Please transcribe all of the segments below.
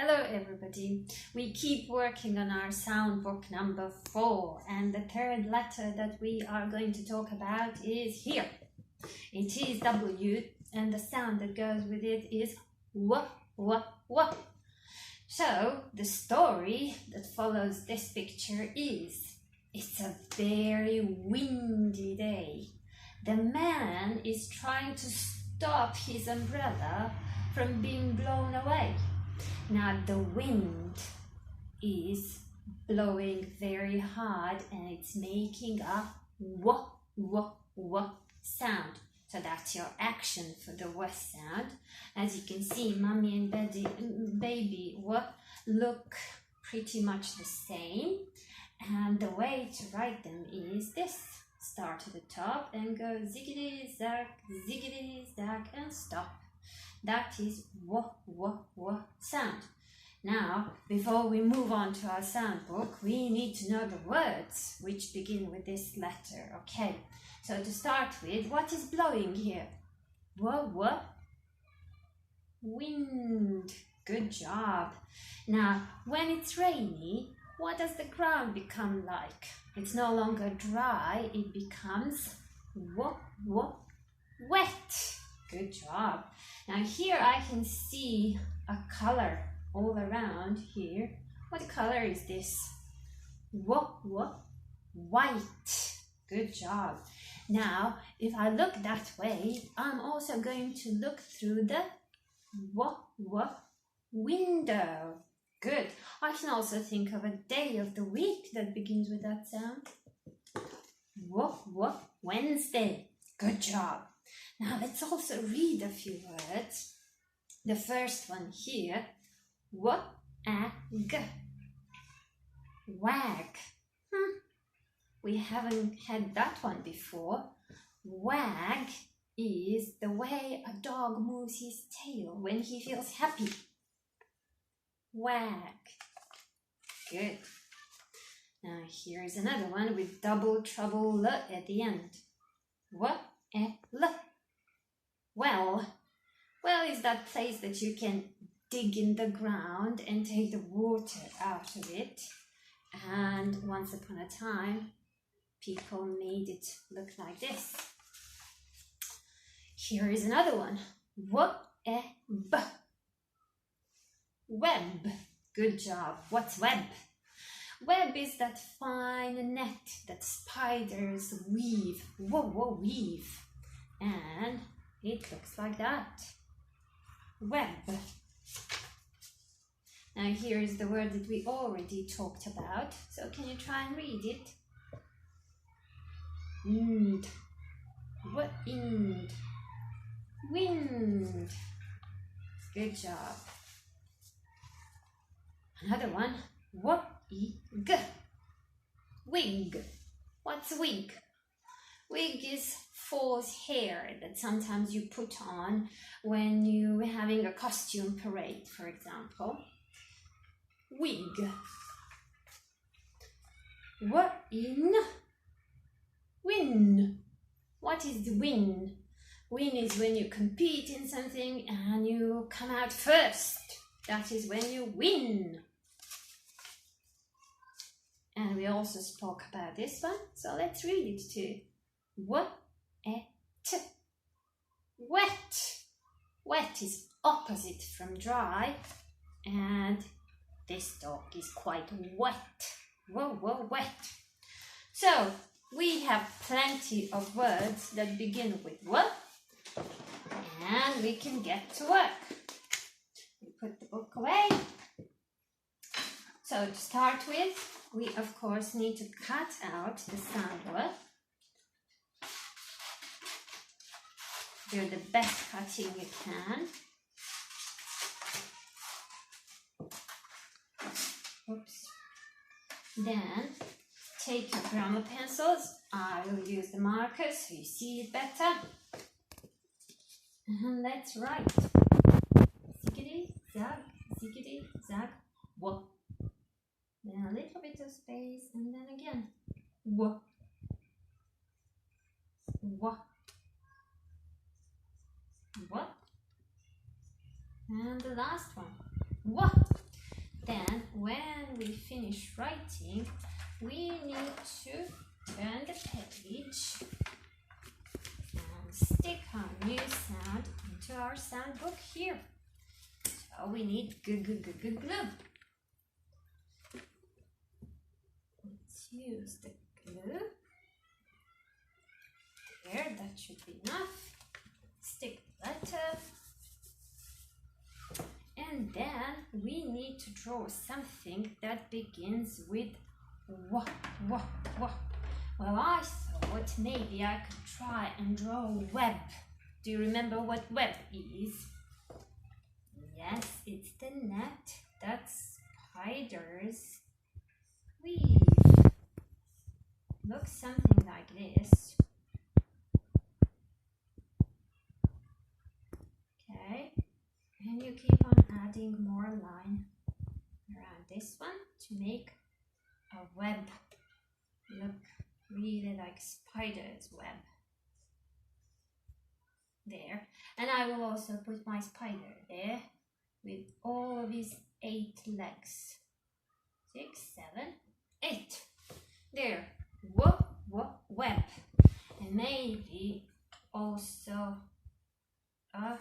Hello everybody. We keep working on our sound book number 4, and the third letter that we are going to talk about is here. It is W, and the sound that goes with it is W, W, W. So the story that follows this picture is, it's a very windy day. The man is trying to stop his umbrella from being blown away. Now the wind is blowing very hard and it's making a w, w, w sound. So that's your action for the w sound. As you can see, mommy and baby w look pretty much the same. And the way to write them is this. Start at the top and go ziggity zag, and stop. That is w, w, w sound. Now, before we move on to our sound book, we need to know the words which begin with this letter. Okay, so to start with, what is blowing here? W, w, wind. Good job. Now, when it's rainy, what does the ground become like? It's no longer dry, it becomes w, w, wet. Good job. Now here I can see a color all around here. What color is this? White. Good job. Now, if I look that way, I'm also going to look through the window. Good. I can also think of a day of the week that begins with that sound. Wednesday. Good job. Now let's also read a few words. The first one here, wag. Wag. We haven't had that one before. Wag is the way a dog moves his tail when he feels happy. Wag. Good. Now here is another one with double trouble l at the end. Well is that place that you can dig in the ground and take the water out of it. And once upon a time, people made it look like this. Here is another one. Web. Good job. What's web? Web is that fine net that spiders weave. Weave. And it looks like that. Web. Now here is the word that we already talked about. So can you try and read it? Wind. Wind. Good job. Another one. Wig. What's a wig? Wig is false hair that sometimes you put on when you're having a costume parade, for example. Wig. Win. What is the win? Win is when you compete in something and you come out first. That is when you win. And we also spoke about this one, so let's read it too. Wet. Wet is opposite from dry, and this dog is quite wet. Wet. So we have plenty of words that begin with w, and we can get to work. We put the book away. So to start with, we of course need to cut out the sound w. Do the best cutting you can. Oops. Then take your grammar pencils. I will use the markers so you see it better. And let's write. Ziggity zag, w. Then a little bit of space, and then again. W. And the last one. then when we finish writing, we need to turn the page and stick our new sound into our sound book here. So we need glue. Let's use the glue. There, that should be enough. Stick the letter. And then we need to draw something that begins with W. Well, I thought maybe I could try and draw a web. Do you remember what web is? Yes, it's the net that spiders weave. Looks something like this. Okay, and you keep on adding more line around this one to make a web look really like spider's web. There, and I will also put my spider there with all of his 8 legs. 6, 7, 8. There, web, and maybe also a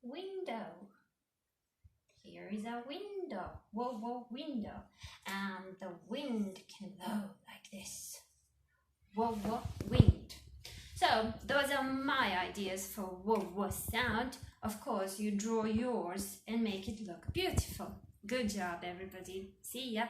window. Here is a window, window, and the wind can blow like this. Wind. So those are my ideas for sound. Of course, you draw yours and make it look beautiful. Good job, everybody. See ya.